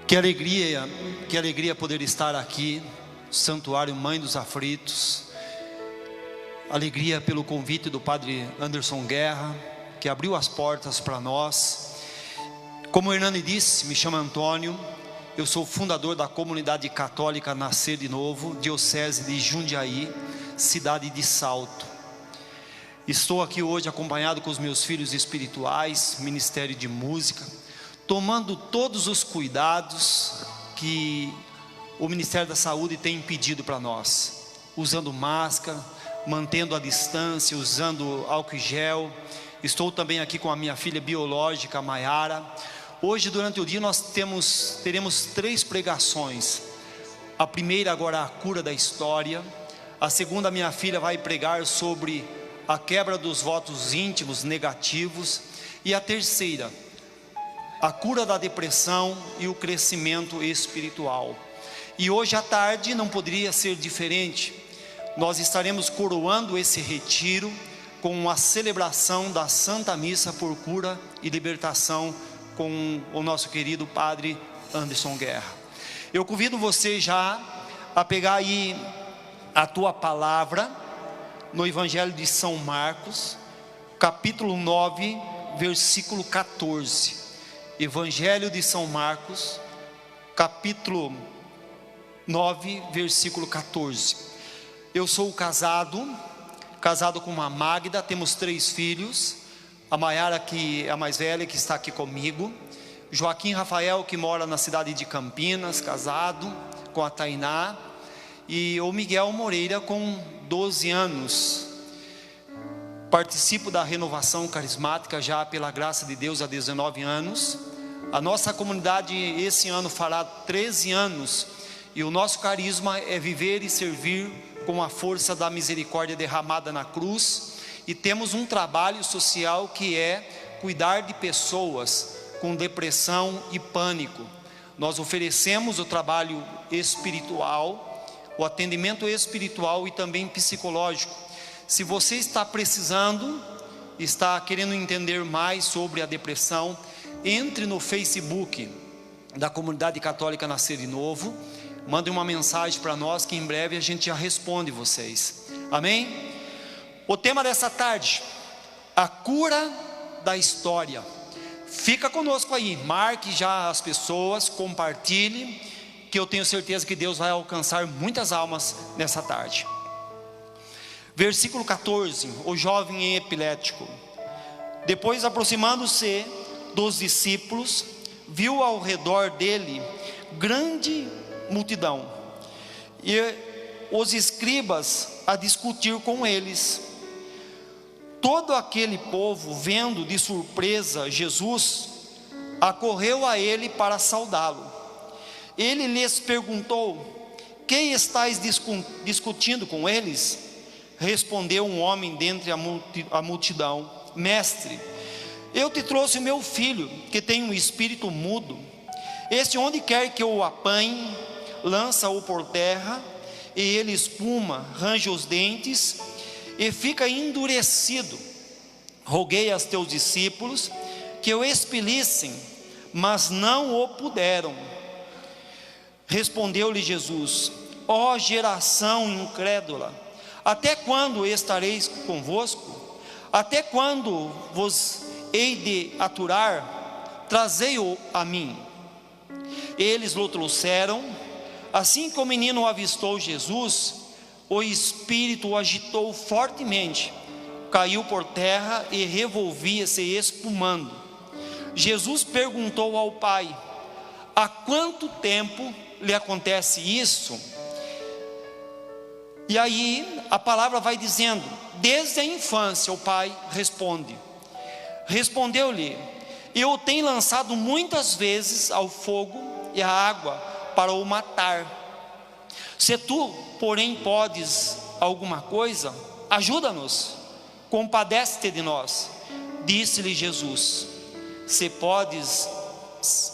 Que alegria poder estar aqui, Santuário Mãe dos Aflitos. Alegria pelo convite do Padre Anderson Guerra, que abriu as portas para nós. Como o Hernani disse, me chamo Antônio, eu sou fundador da Comunidade Católica Nascer de Novo, Diocese de Jundiaí, cidade de Salto. Estou aqui hoje acompanhado com os meus filhos espirituais, Ministério de Música, tomando todos os cuidados que o Ministério da Saúde tem pedido para nós, usando máscara, mantendo a distância, usando álcool e gel. Estou também aqui com a minha filha biológica, Maiara. Hoje, durante o dia, nós teremos 3 pregações. A primeira agora, a cura da história. A segunda, minha filha vai pregar sobre a quebra dos votos íntimos negativos. E a terceira, a cura da depressão e o crescimento espiritual. E hoje à tarde não poderia ser diferente. Nós estaremos coroando esse retiro com a celebração da Santa Missa por cura e libertação com o nosso querido Padre Anderson Guerra. Eu convido você já a pegar aí a tua palavra no Evangelho de São Marcos, capítulo 9, versículo 14. Evangelho de São Marcos, capítulo 9, versículo 14. Eu sou casado com a Magda, temos 3 filhos. A Maiara, que é a mais velha, que está aqui comigo. Joaquim Rafael, que mora na cidade de Campinas, casado com a Tainá. E o Miguel Moreira, com 12 anos. Participo da renovação carismática já pela graça de Deus há 19 anos. A nossa comunidade esse ano fará 13 anos. E o nosso carisma é viver e servir com a força da misericórdia derramada na cruz. E temos um trabalho social que é cuidar de pessoas com depressão e pânico. Nós oferecemos o trabalho espiritual, o atendimento espiritual e também psicológico. Se você está precisando, está querendo entender mais sobre a depressão, entre no Facebook da Comunidade Católica Nascer de Novo, mande uma mensagem para nós que em breve a gente já responde vocês. Amém? O tema dessa tarde, a cura da história. Fica conosco aí, marque já as pessoas, compartilhe, que eu tenho certeza que Deus vai alcançar muitas almas nessa tarde. Versículo 14, o jovem epilético. Depois, aproximando-se dos discípulos, viu ao redor dele grande multidão, e os escribas a discutir com eles. Todo aquele povo, vendo de surpresa Jesus, acorreu a ele para saudá-lo. Ele lhes perguntou: que estáis discutindo com eles? Respondeu um homem dentre a multidão: mestre, eu te trouxe o meu filho, que tem um espírito mudo. Este, onde quer que eu o apanhe, lança-o por terra, e ele espuma, range os dentes e fica endurecido. Roguei aos teus discípulos que o expelissem, mas não o puderam. Respondeu-lhe Jesus: ó geração incrédula, até quando estareis convosco? Até quando vos hei de aturar? Trazei-o a mim. Eles o trouxeram. Assim que o menino avistou Jesus, o espírito o agitou fortemente, caiu por terra e revolvia-se espumando. Jesus perguntou ao pai: há quanto tempo lhe acontece isso? E aí a palavra vai dizendo: desde a infância. O pai responde. Respondeu-lhe: eu o tenho lançado muitas vezes ao fogo e à água para o matar. Se tu, porém, podes alguma coisa, ajuda-nos, compadece-te de nós. Disse-lhe Jesus: se podes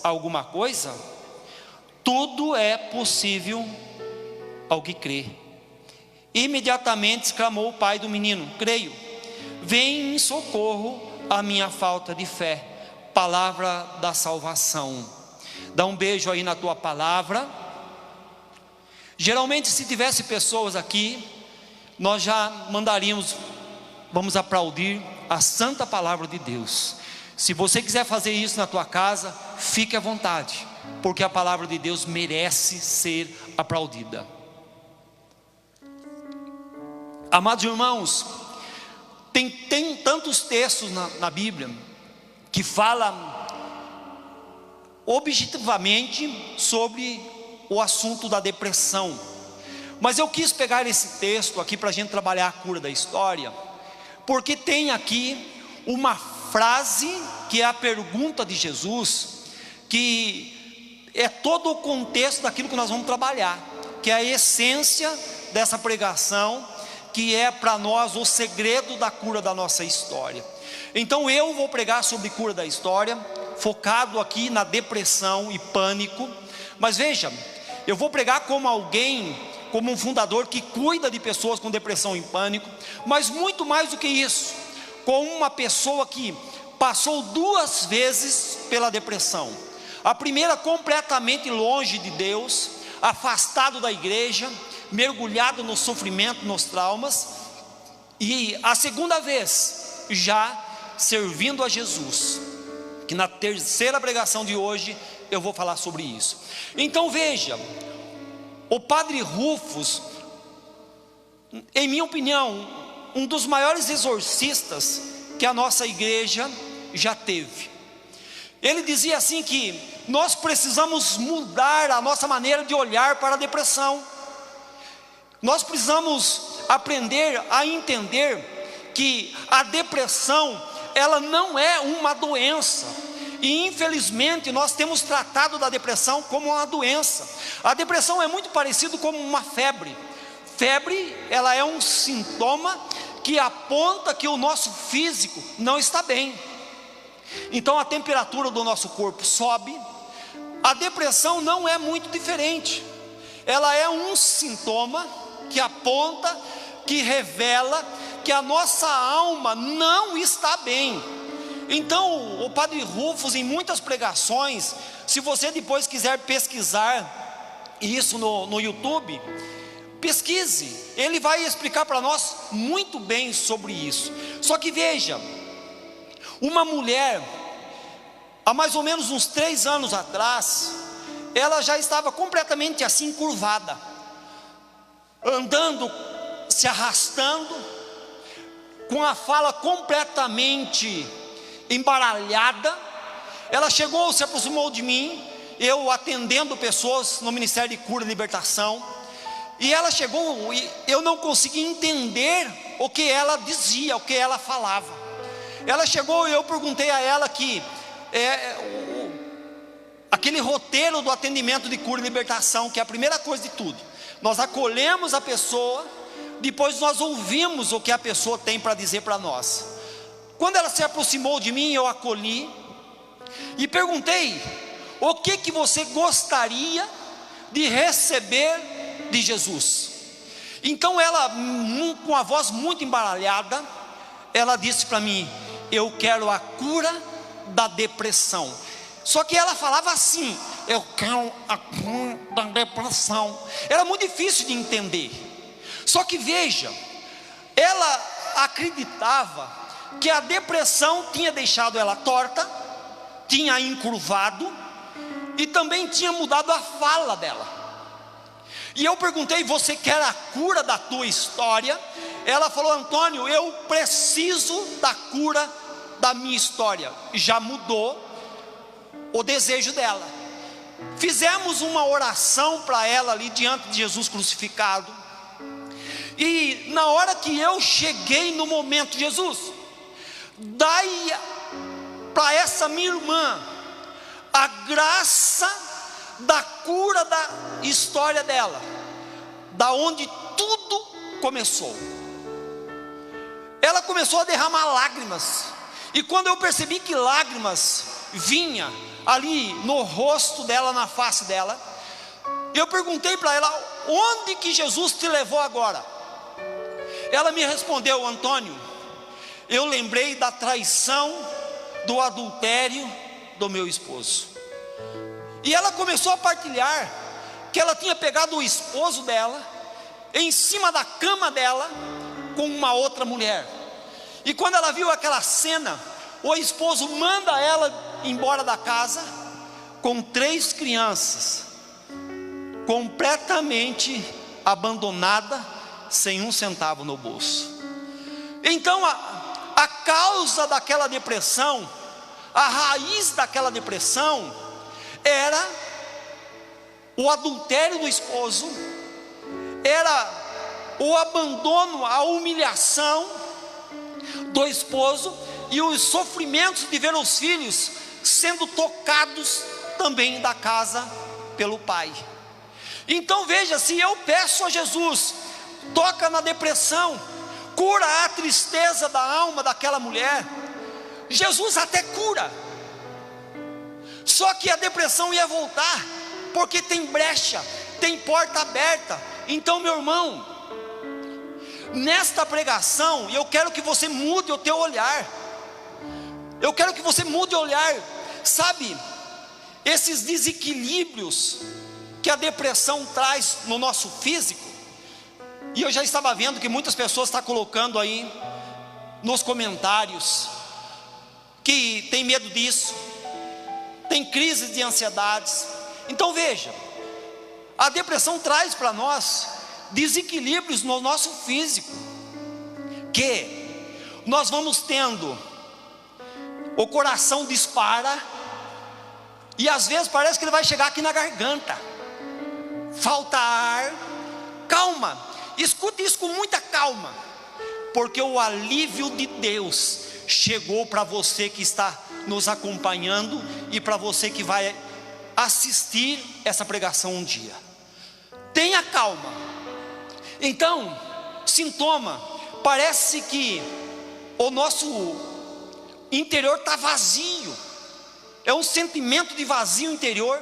alguma coisa, tudo é possível ao que crê. Imediatamente exclamou o pai do menino: creio, vem em socorro à minha falta de fé. Palavra da salvação. Dá um beijo aí na tua palavra. Geralmente, se tivesse pessoas aqui, nós já mandaríamos, vamos aplaudir a santa palavra de Deus. Se você quiser fazer isso na tua casa, fique à vontade, porque a palavra de Deus merece ser aplaudida. Amados irmãos, tem tantos textos na Bíblia que falam objetivamente sobre o assunto da depressão, mas eu quis pegar esse texto aqui para a gente trabalhar a cura da história, porque tem aqui uma frase que é a pergunta de Jesus, que é todo o contexto daquilo que nós vamos trabalhar, que é a essência dessa pregação, que é para nós o segredo da cura da nossa história. Então eu vou pregar sobre cura da história, focado aqui na depressão e pânico. Mas veja, eu vou pregar como alguém, como um fundador que cuida de pessoas com depressão e pânico, mas muito mais do que isso, com uma pessoa que passou 2 vezes pela depressão. A primeira completamente longe de Deus, afastado da igreja, mergulhado no sofrimento, nos traumas, e a segunda vez já servindo a Jesus, que na terceira pregação de hoje eu vou falar sobre isso. Então veja, o padre Rufus, em minha opinião, um dos maiores exorcistas que a nossa igreja já teve. Ele dizia assim que nós precisamos mudar a nossa maneira de olhar para a depressão. Nós precisamos aprender a entender que a depressão, ela não é uma doença, e infelizmente nós temos tratado da depressão como uma doença. A depressão é muito parecido com uma febre. Febre, ela é um sintoma que aponta que o nosso físico não está bem. Então a temperatura do nosso corpo sobe. A depressão não é muito diferente. Ela é um sintoma que aponta, que revela que a nossa alma não está bem. Então o padre Rufus, em muitas pregações, se você depois quiser pesquisar isso no YouTube, pesquise, ele vai explicar para nós muito bem sobre isso. Só que veja, uma mulher, há mais ou menos uns 3 anos atrás, ela já estava completamente assim curvada, andando, se arrastando, com a fala completamente embaralhada. Ela chegou, se aproximou de mim, eu atendendo pessoas no Ministério de Cura e Libertação, e ela chegou, e eu não conseguia entender o que ela dizia, o que ela falava. Ela chegou e eu perguntei a ela que aquele roteiro do atendimento de cura e libertação, que é a primeira coisa de tudo, nós acolhemos a pessoa, depois nós ouvimos o que a pessoa tem para dizer para nós. Quando ela se aproximou de mim, eu acolhi e perguntei: o que você gostaria de receber de Jesus? Então ela, com a voz muito embaralhada, ela disse para mim: eu quero a cura da depressão. Só que ela falava assim: eu quero a cura da depressão. Era muito difícil de entender. Só que veja, ela acreditava que a depressão tinha deixado ela torta, tinha encurvado e também tinha mudado a fala dela. E eu perguntei: você quer a cura da tua história? Ela falou: Antônio, eu preciso da cura da minha história. Já mudou o desejo dela. Fizemos uma oração para ela ali diante de Jesus crucificado. E na hora que eu cheguei no momento: Jesus, dai para essa minha irmã a graça da cura da história dela, da onde tudo começou. Ela começou a derramar lágrimas, e quando eu percebi que lágrimas vinha ali no rosto dela, na face dela, eu perguntei para ela: onde que Jesus te levou agora? Ela me respondeu: Antônio, eu lembrei da traição, do adultério do meu esposo. E ela começou a partilhar que ela tinha pegado o esposo dela em cima da cama dela com uma outra mulher. E quando ela viu aquela cena, o esposo manda ela embora da casa com 3 crianças, completamente abandonada, sem um centavo no bolso. Então a causa daquela depressão, a raiz daquela depressão era o adultério do esposo, era o abandono, a humilhação do esposo e os sofrimentos de ver os filhos sendo tocados também da casa pelo pai. Então veja, se eu peço a Jesus, toca na depressão, cura a tristeza da alma daquela mulher, Jesus até cura, só que a depressão ia voltar, porque tem brecha, tem porta aberta. Então, meu irmão, nesta pregação, eu quero que você mude o teu olhar, eu quero que você mude o olhar, sabe, esses desequilíbrios que a depressão traz no nosso físico. E eu já estava vendo que muitas pessoas estão colocando aí nos comentários que tem medo disso, tem crises de ansiedades. Então veja, a depressão traz para nós desequilíbrios no nosso físico, que nós vamos tendo, o coração dispara, e às vezes parece que ele vai chegar aqui na garganta, falta ar. Calma, escute isso com muita calma, porque o alívio de Deus chegou para você que está nos acompanhando e para você que vai assistir essa pregação um dia. Tenha calma. Então, sintoma, parece que o nosso interior está vazio, é um sentimento de vazio interior,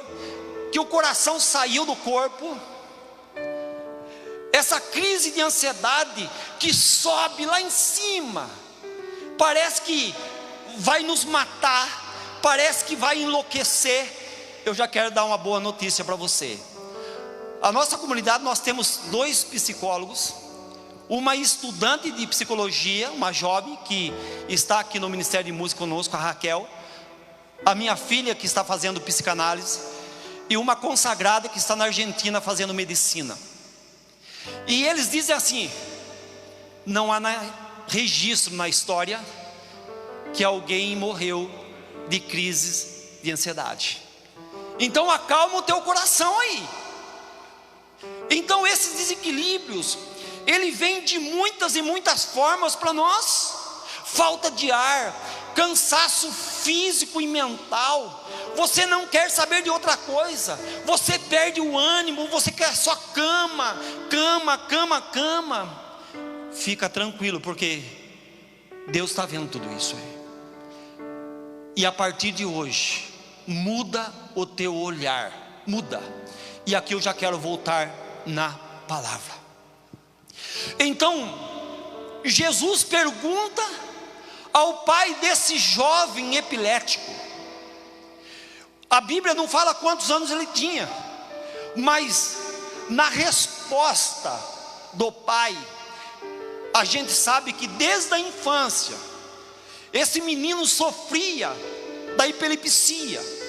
que o coração saiu do corpo, essa crise de ansiedade que sobe lá em cima, parece que vai nos matar, parece que vai enlouquecer. Eu já quero dar uma boa notícia para você. A nossa comunidade, nós temos 2 psicólogos, uma estudante de psicologia, uma jovem que está aqui no Ministério de Música conosco, a Raquel, a minha filha que está fazendo psicanálise, e uma consagrada que está na Argentina fazendo medicina. E eles dizem assim: não há registro na história que alguém morreu de crises de ansiedade. Então acalma o teu coração aí. Então esses desequilíbrios, ele vem de muitas e muitas formas para nós. Falta de ar, cansaço físico e mental, você não quer saber de outra coisa, você perde o ânimo, você quer só cama, cama, cama, cama. Fica tranquilo, porque Deus está vendo tudo isso aí. E a partir de hoje, muda o teu olhar, muda. E aqui eu já quero voltar na palavra. Então, Jesus pergunta ao pai desse jovem epilético. A Bíblia não fala quantos anos ele tinha, mas na resposta do pai, a gente sabe que desde a infância, esse menino sofria da epilepsia.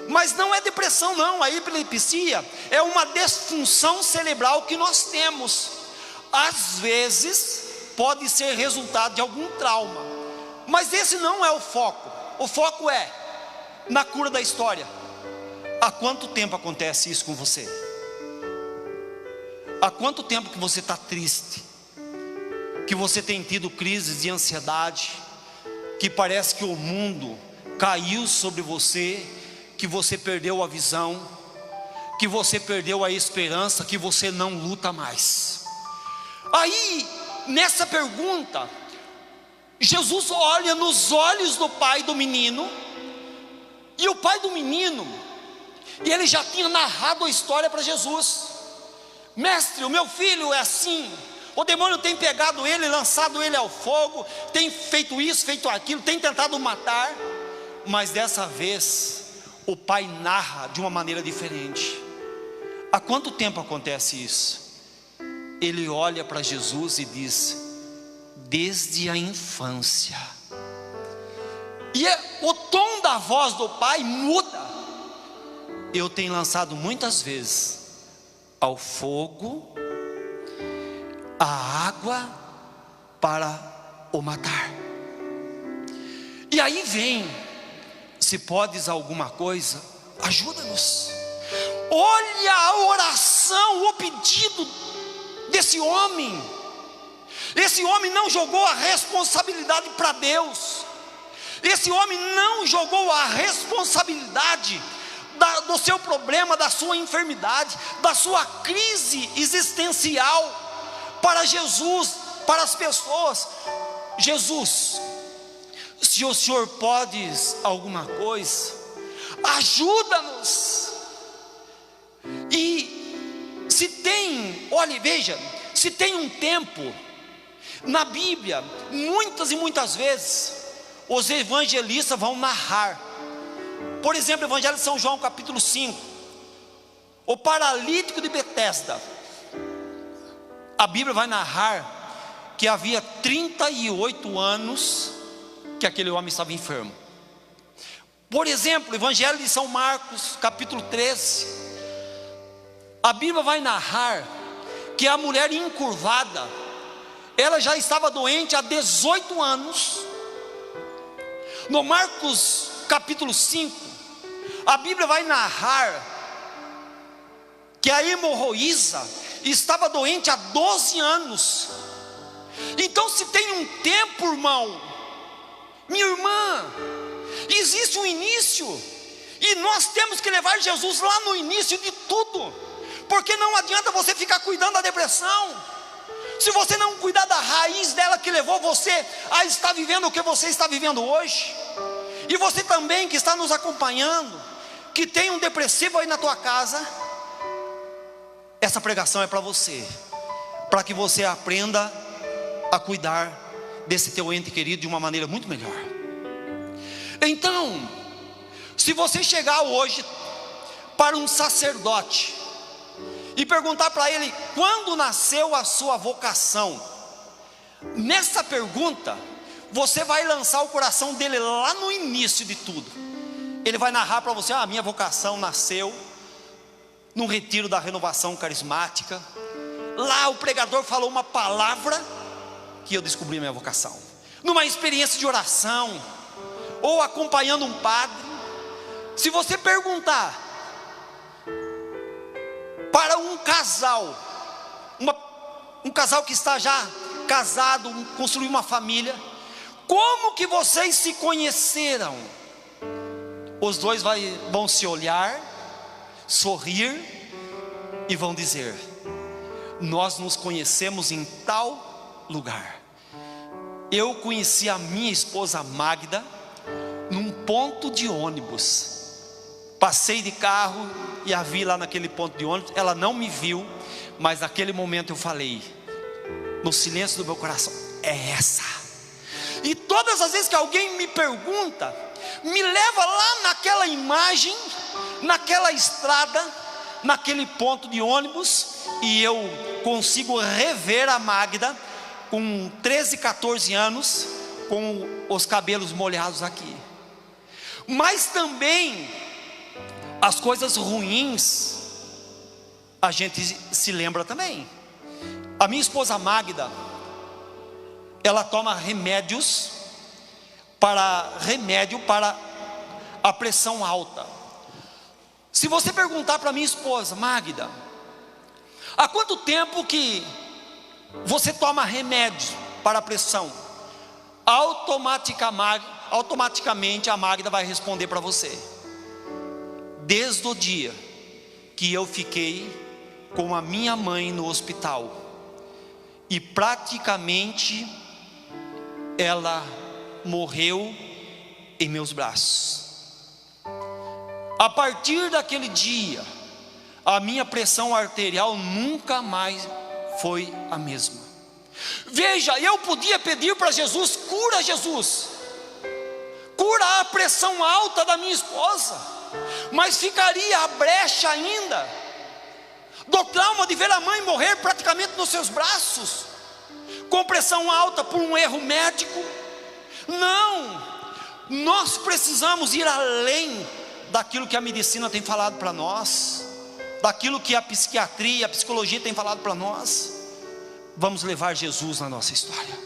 Mas não é depressão não, a epilepsia é uma disfunção cerebral que nós temos. Às vezes pode ser resultado de algum trauma, mas esse não é o foco. O foco é na cura da história. Há quanto tempo acontece isso com você? Há quanto tempo que você está triste? Que você tem tido crises de ansiedade? Que parece que o mundo caiu sobre você? Que você perdeu a visão? Que você perdeu a esperança? Que você não luta mais? Aí, nessa pergunta, Jesus olha nos olhos do pai do menino, e o pai do menino, e ele já tinha narrado a história para Jesus: mestre, o meu filho é assim, o demônio tem pegado ele, lançado ele ao fogo, tem feito isso, feito aquilo, tem tentado matar, mas dessa vez, o pai narra de uma maneira diferente. Há quanto tempo acontece isso? Ele olha para Jesus e diz: desde a infância. E o tom da voz do pai muda. Eu tenho lançado muitas vezes ao fogo a água para o matar. E aí vem: se podes alguma coisa, ajuda-nos. Olha a oração, o pedido desse homem. Esse homem não jogou a responsabilidade para Deus. Esse homem não jogou a responsabilidade do seu problema, da sua enfermidade, da sua crise existencial para Jesus, para as pessoas. Jesus, se o Senhor pode alguma coisa, ajuda-nos. E se tem, olhe, veja, se tem um tempo na Bíblia, muitas e muitas vezes os evangelistas vão narrar. Por exemplo, o Evangelho de São João, capítulo 5, o paralítico de Betesda. A Bíblia vai narrar que havia 38 anos que aquele homem estava enfermo. Por exemplo, o Evangelho de São Marcos, capítulo 13, a Bíblia vai narrar que a mulher encurvada, ela já estava doente há 18 anos. No Marcos capítulo 5, a Bíblia vai narrar que a hemorroísa estava doente há 12 anos. Então, se tem um tempo, irmão, minha irmã, existe um início, e nós temos que levar Jesus lá no início de tudo, porque não adianta você ficar cuidando da depressão, se você não cuidar da raiz dela que levou você a estar vivendo o que você está vivendo hoje. E você também que está nos acompanhando, que tem um depressivo aí na tua casa, essa pregação é para você, para que você aprenda a cuidar desse teu ente querido de uma maneira muito melhor. Então, se você chegar hoje para um sacerdote e perguntar para ele quando nasceu a sua vocação, nessa pergunta você vai lançar o coração dele lá no início de tudo. Ele vai narrar para você: a minha vocação nasceu num retiro da renovação carismática. Lá o pregador falou uma palavra que eu descobri a minha vocação. Numa experiência de oração, ou acompanhando um padre. Se você perguntar para um casal, um casal que está já casado, construiu uma família, como que vocês se conheceram? Os dois vão se olhar, sorrir e vão dizer: nós nos conhecemos em tal lugar. Eu conheci a minha esposa Magda num ponto de ônibus. Passei de carro e a vi lá naquele ponto de ônibus. Ela não me viu, mas naquele momento eu falei, no silêncio do meu coração: é essa. E todas as vezes que alguém me pergunta, me leva lá naquela imagem, naquela estrada, naquele ponto de ônibus, e eu consigo rever a Magda com 13, 14 anos, com os cabelos molhados aqui. Mas também as coisas ruins a gente se lembra também. A minha esposa Magda, ela toma remédio para a pressão alta. Se você perguntar para minha esposa Magda, há quanto tempo que você toma remédio para a pressão? Automaticamente a Magda vai responder para você: desde o dia que eu fiquei com a minha mãe no hospital, e praticamente ela morreu em meus braços. A partir daquele dia, a minha pressão arterial nunca mais foi a mesma. Veja, eu podia pedir para Jesus: cura, Jesus, cura a pressão alta da minha esposa. mas ficaria a brecha ainda do trauma de ver a mãe morrer praticamente nos seus braços, com pressão alta por um erro médico. Não, nós precisamos ir além daquilo que a medicina tem falado para nós, daquilo que a psiquiatria, a psicologia tem falado para nós. Vamos levar Jesus na nossa história.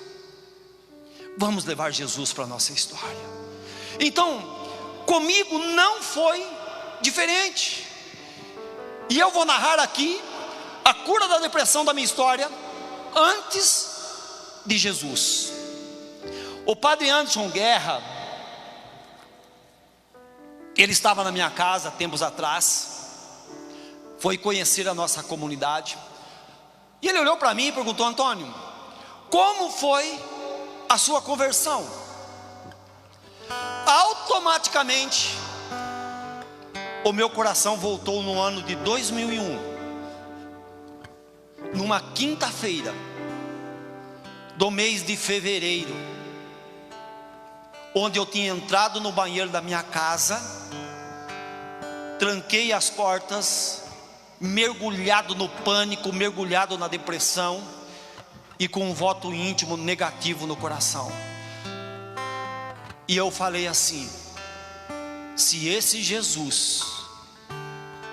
Vamos levar Jesus para a nossa história. Então, comigo não foi diferente. E eu vou narrar aqui a cura da depressão da minha história antes de Jesus. O padre Anderson Guerra, ele estava na minha casa tempos atrás, foi conhecer a nossa comunidade, e ele olhou para mim e perguntou: Antônio, como foi a sua conversão? Automaticamente o meu coração voltou no ano de 2001, numa quinta-feira do mês de fevereiro, onde eu tinha entrado no banheiro da minha casa, tranquei as portas, mergulhado no pânico, mergulhado na depressão, e com um voto íntimo negativo no coração. E eu falei assim: se esse Jesus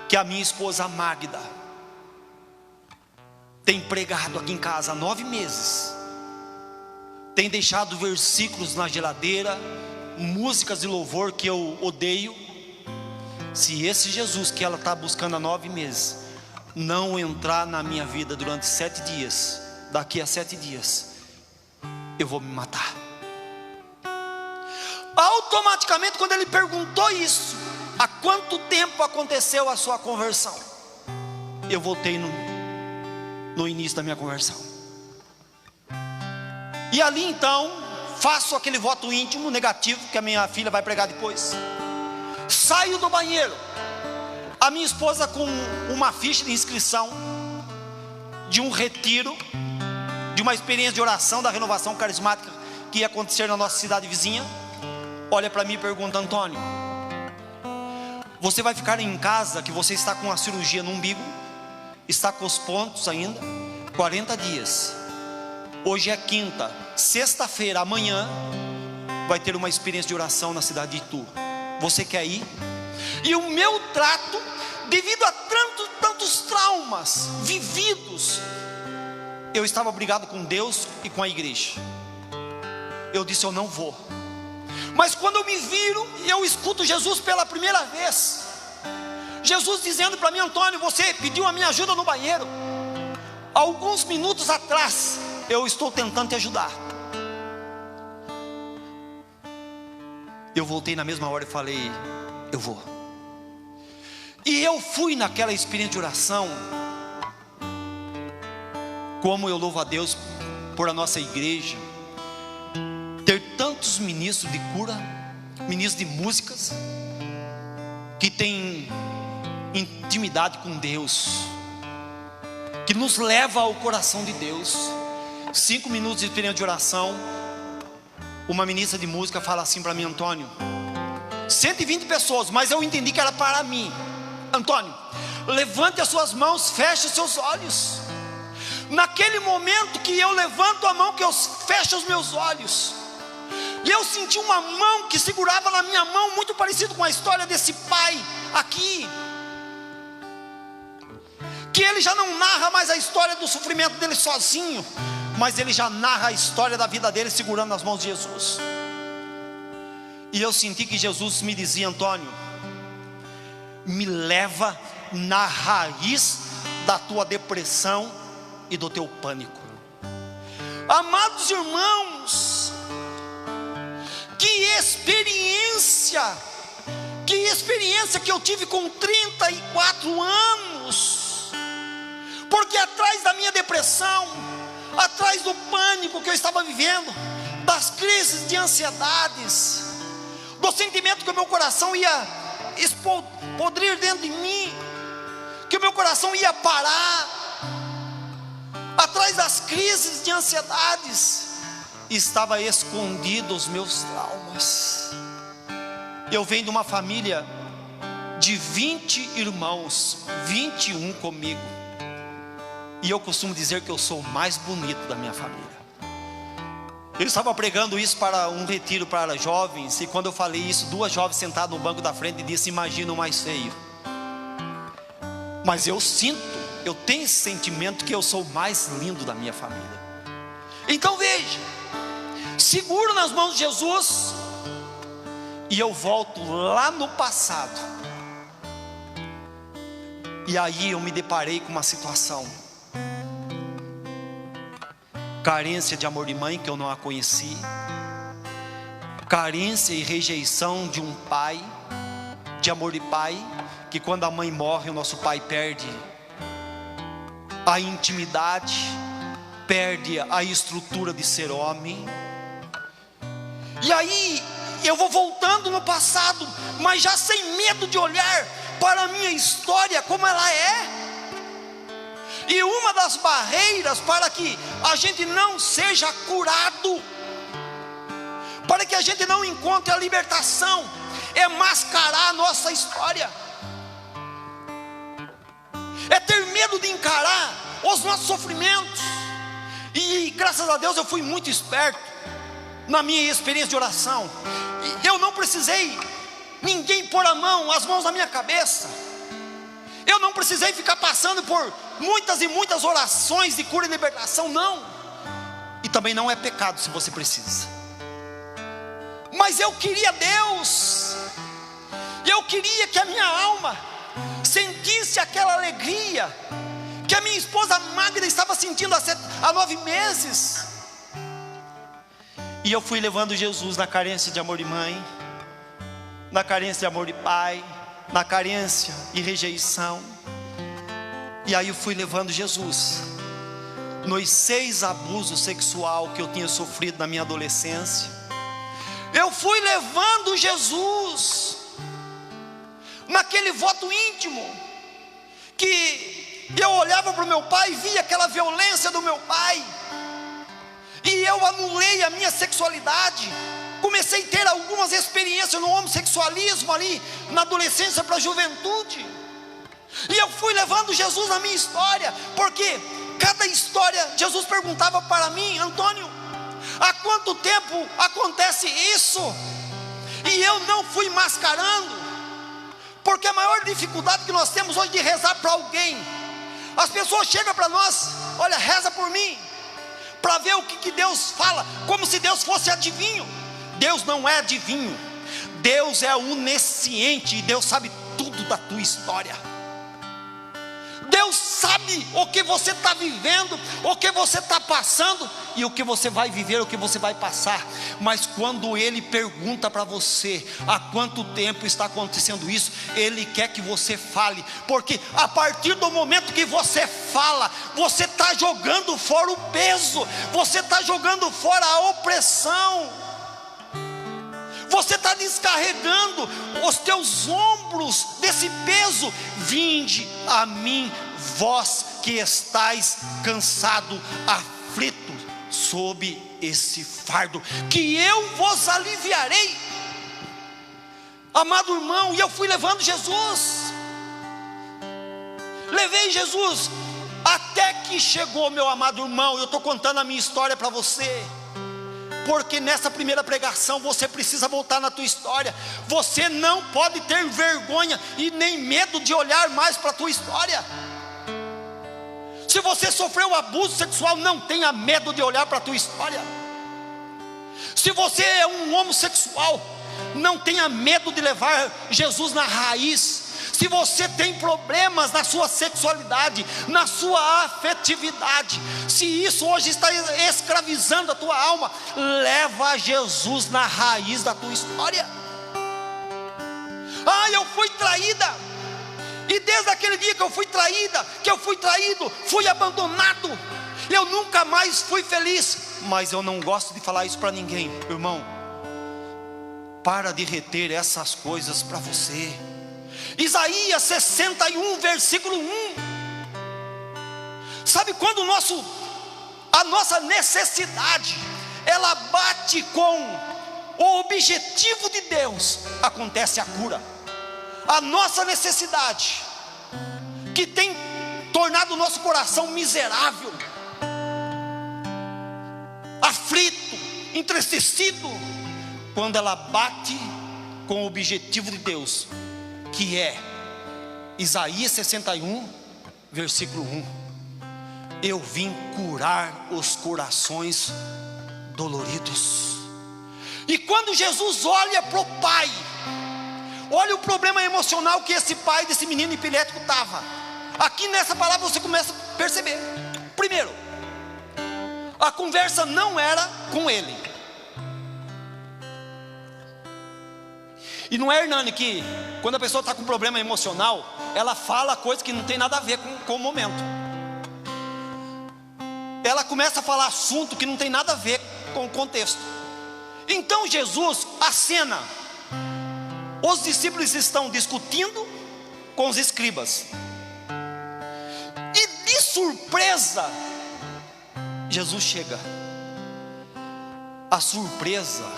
que a minha esposa Magda tem pregado aqui em casa há 9 meses, tem deixado versículos na geladeira, músicas de louvor que eu odeio, se esse Jesus que ela está buscando há 9 meses não entrar na minha vida durante 7 dias, daqui a 7 dias eu vou me matar. Automaticamente, quando ele perguntou isso, há quanto tempo aconteceu a sua conversão, eu voltei no início da minha conversão. E ali então faço aquele voto íntimo negativo que a minha filha vai pregar depois. Saio do banheiro, a minha esposa com uma ficha de inscrição de um retiro, de uma experiência de oração da renovação carismática que ia acontecer na nossa cidade vizinha, olha para mim e pergunta: Antônio, você vai ficar em casa, que você está com a cirurgia no umbigo, está com os pontos ainda, 40 dias. Hoje é quinta, sexta-feira, amanhã vai ter uma experiência de oração na cidade de Itu. Você quer ir? E o meu trato, devido a tantos traumas vividos, eu estava brigado com Deus e com a igreja. Eu disse: eu não vou. Mas quando eu me viro, eu escuto Jesus pela primeira vez. Jesus dizendo para mim: Antônio, você pediu a minha ajuda no banheiro. Alguns minutos atrás, eu estou tentando te ajudar. Eu voltei na mesma hora e falei: eu vou. E eu fui naquela experiência de oração. Como eu louvo a Deus por a nossa igreja ter tantos ministros de cura, ministros de músicas, que tem intimidade com Deus, que nos leva ao coração de Deus. 5 minutos de experiência de oração, uma ministra de música fala assim para mim: Antônio, 120 pessoas, mas eu entendi que era para mim. Antônio, levante as suas mãos, feche os seus olhos. Naquele momento que eu levanto a mão, que eu fecho os meus olhos, e eu senti uma mão que segurava na minha mão, muito parecido com a história desse pai aqui, que ele já não narra mais a história do sofrimento dele sozinho, mas ele já narra a história da vida dele segurando nas mãos de Jesus. E eu senti que Jesus me dizia: Antônio, me leva na raiz da tua depressão e do teu pânico. Amados irmãos, que experiência que eu tive com 34 anos, porque atrás da minha depressão, atrás do pânico que eu estava vivendo, das crises de ansiedades, do sentimento que o meu coração ia podrir dentro de mim, que o meu coração ia parar, atrás das crises de ansiedades, estava escondido os meus traumas. Eu venho de uma família de 20 irmãos, 21 comigo. E eu costumo dizer que eu sou o mais bonito da minha família. Eu estava pregando isso para um retiro para jovens, e quando eu falei isso, 2 jovens sentadas no banco da frente disse: imagina o mais feio. Mas eu tenho esse sentimento que eu sou o mais lindo da minha família. Então veja, seguro nas mãos de Jesus, e eu volto lá no passado. E aí eu me deparei com uma situação: carência de amor de mãe, que eu não a conheci, carência e rejeição de um pai, de amor de pai, que quando a mãe morre, o nosso pai perde a intimidade, perde a estrutura de ser homem. E aí eu vou voltando no passado, mas já sem medo de olhar para a minha história como ela é. E uma das barreiras para que a gente não seja curado, para que a gente não encontre a libertação, é mascarar a nossa história, é ter medo de encarar os nossos sofrimentos. E graças a Deus eu fui muito esperto na minha experiência de oração. Eu não precisei ninguém pôr as mãos na minha cabeça. Eu não precisei ficar passando por muitas e muitas orações de cura e libertação, não. E também não é pecado se você precisa. Mas eu queria Deus. Eu queria que a minha alma sentisse aquela alegria que a minha esposa Magda estava sentindo há 9 meses. E eu fui levando Jesus na carência de amor de mãe, na carência de amor de pai, na carência e rejeição. E aí eu fui levando Jesus nos 6 abusos sexuais que eu tinha sofrido na minha adolescência. Eu fui levando Jesus naquele voto íntimo, que eu olhava para o meu pai e via aquela violência do meu pai, e eu anulei a minha sexualidade. Comecei a ter algumas experiências no homossexualismo ali, na adolescência para a juventude. E eu fui levando Jesus na minha história, porque cada história, Jesus perguntava para mim: Antônio, há quanto tempo acontece isso? E eu não fui mascarando, porque a maior dificuldade que nós temos hoje de rezar para alguém, as pessoas chegam para nós: olha, reza por mim, para ver o que Deus fala, como se Deus fosse adivinho. Deus não é adivinho, Deus é onisciente, e Deus sabe tudo da tua história. Deus sabe o que você está vivendo, o que você está passando, e o que você vai viver, o que você vai passar. Mas quando Ele pergunta para você há quanto tempo está acontecendo isso, Ele quer que você fale, porque a partir do momento que você fala, você está jogando fora o peso, você está jogando fora a opressão, você está descarregando os teus ombros desse peso. Vinde a mim, vós que estáis cansado, aflito, sob esse fardo, que eu vos aliviarei. Amado irmão, e eu fui levando Jesus, levei Jesus, até que chegou, meu amado irmão. Eu estou contando a minha história para você, porque nessa primeira pregação você precisa voltar na tua história. Você não pode ter vergonha e nem medo de olhar mais para a tua história. Se você sofreu abuso sexual, não tenha medo de olhar para a tua história. Se você é um homossexual, não tenha medo de levar Jesus na raiz. Se você tem problemas na sua sexualidade, na sua afetividade, se isso hoje está escravizando a tua alma, leva Jesus na raiz da tua história. Eu fui traída, e desde aquele dia que eu fui traída, que eu fui traído, fui abandonado, eu nunca mais fui feliz. Mas eu não gosto de falar isso para ninguém, irmão. Para de reter essas coisas para você. Isaías 61, versículo 1. Sabe quando a nossa necessidade, ela bate com o objetivo de Deus, acontece a cura. a nossa necessidade, que tem tornado o nosso coração miserável, aflito, entristecido, quando ela bate com o objetivo de Deus, que é Isaías 61, versículo 1: eu vim curar os corações doloridos. E quando Jesus olha para o pai, olha o problema emocional que esse pai desse menino epilético estava. Aqui nessa palavra você começa a perceber. Primeiro, a conversa não era com ele. E não é, Hernani, que quando a pessoa está com problema emocional, ela fala coisa que não tem nada a ver com o momento. Ela começa a falar assunto que não tem nada a ver com o contexto. Então Jesus acena. Os discípulos estão discutindo com os escribas, e de surpresa Jesus chega. A surpresa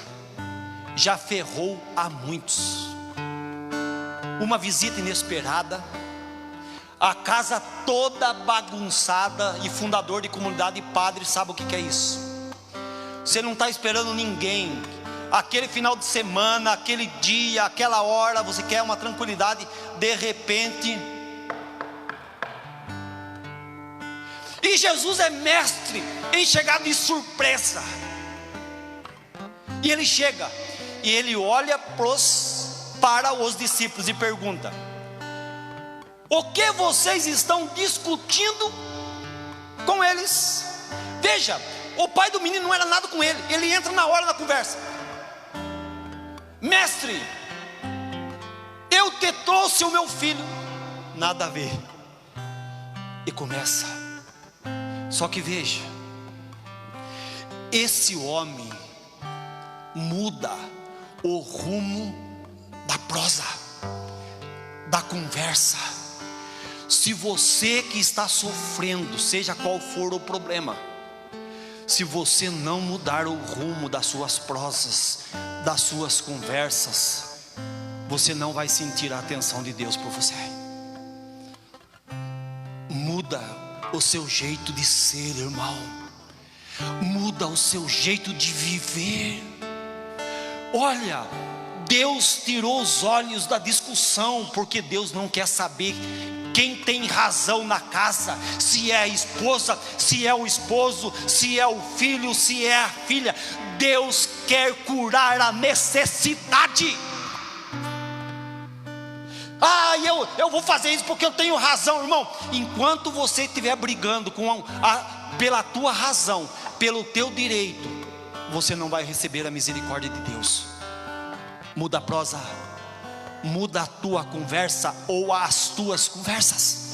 já ferrou a muitos. Uma visita inesperada, a casa toda bagunçada, e fundador de comunidade e padre sabe o que é isso. Você não está esperando ninguém, aquele final de semana, aquele dia, aquela hora, você quer uma tranquilidade, de repente. E Jesus é mestre em chegar de surpresa. E ele chega, e ele olha para os discípulos e pergunta: o que vocês estão discutindo com eles? Veja, o pai do menino não era nada com ele. Ele entra na hora da conversa: mestre, eu te trouxe o meu filho. Nada a ver. E começa. Só que veja, esse homem muda o rumo da prosa, da conversa. Se você que está sofrendo, seja qual for o problema, se você não mudar o rumo das suas prosas, das suas conversas, você não vai sentir a atenção de Deus por você. Muda o seu jeito de ser, irmão. Muda o seu jeito de viver. Olha, Deus tirou os olhos da discussão, porque Deus não quer saber quem tem razão na casa, se é a esposa, se é o esposo, se é o filho, se é a filha. Deus quer curar a necessidade. Eu vou fazer isso porque eu tenho razão, irmão. Enquanto você estiver brigando pela tua razão, pelo teu direito, você não vai receber a misericórdia de Deus. Muda a prosa, muda a tua conversa ou as tuas conversas.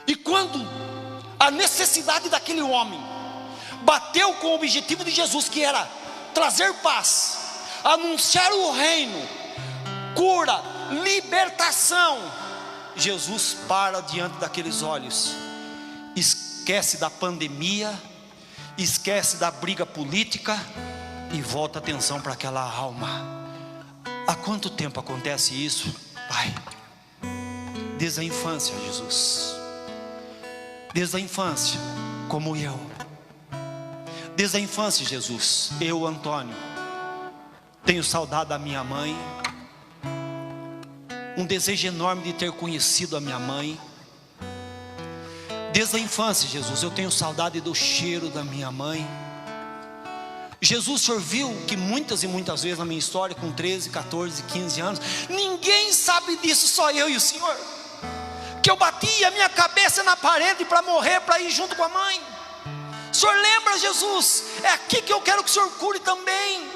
E quando a necessidade daquele homem bateu com o objetivo de Jesus, que era trazer paz, anunciar o reino, cura, libertação, Jesus para diante daqueles olhos, esquece da pandemia, esquece da briga política e volta a atenção para aquela alma. Há quanto tempo acontece isso, Pai? Desde a infância, Jesus. Desde a infância, como eu. Desde a infância, Jesus, eu, Antônio, tenho saudade da minha mãe, um desejo enorme de ter conhecido a minha mãe. Desde a infância, Jesus, eu tenho saudade do cheiro da minha mãe. Jesus, o Senhor viu que muitas e muitas vezes na minha história, com 13, 14, 15 anos, ninguém sabe disso, só eu e o Senhor, que eu batia a minha cabeça na parede para morrer, para ir junto com a mãe. O Senhor lembra, Jesus? É aqui que eu quero que o Senhor cure também.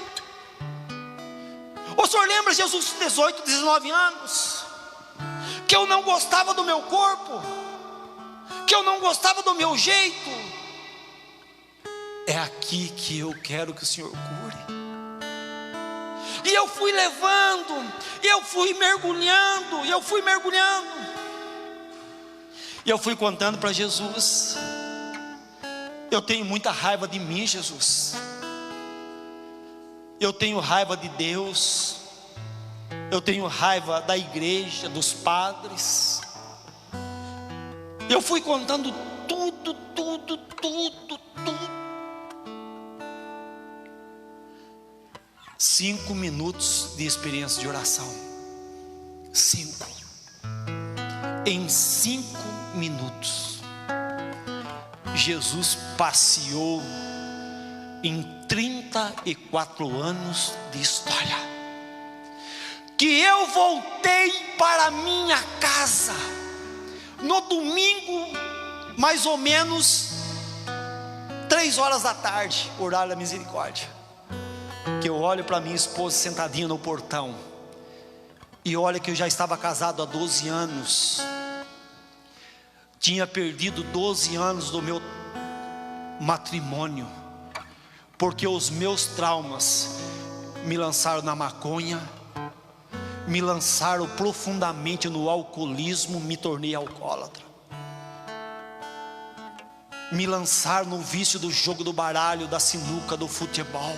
O Senhor lembra, Jesus, 18, 19 anos, que eu não gostava do meu corpo, que eu não gostava do meu jeito. É aqui que eu quero que o Senhor cure. E eu fui levando, e eu fui mergulhando, e eu fui mergulhando, e eu fui contando para Jesus: eu tenho muita raiva de mim, Jesus. Eu tenho raiva de Deus. eu tenho raiva da igreja, dos padres. Eu fui contando tudo. 5 minutos de experiência de oração. 5. Em 5 minutos, Jesus passeou em 34 anos de história. Que eu voltei para minha casa no domingo, mais ou menos 3 horas da tarde, horário da misericórdia. Que eu olho para minha esposa sentadinha no portão, e olha que eu já estava casado há 12 anos. Tinha perdido 12 anos do meu matrimônio, porque os meus traumas me lançaram na maconha, me lançaram profundamente no alcoolismo, me tornei alcoólatra. Me lançaram no vício do jogo do baralho, da sinuca, do futebol.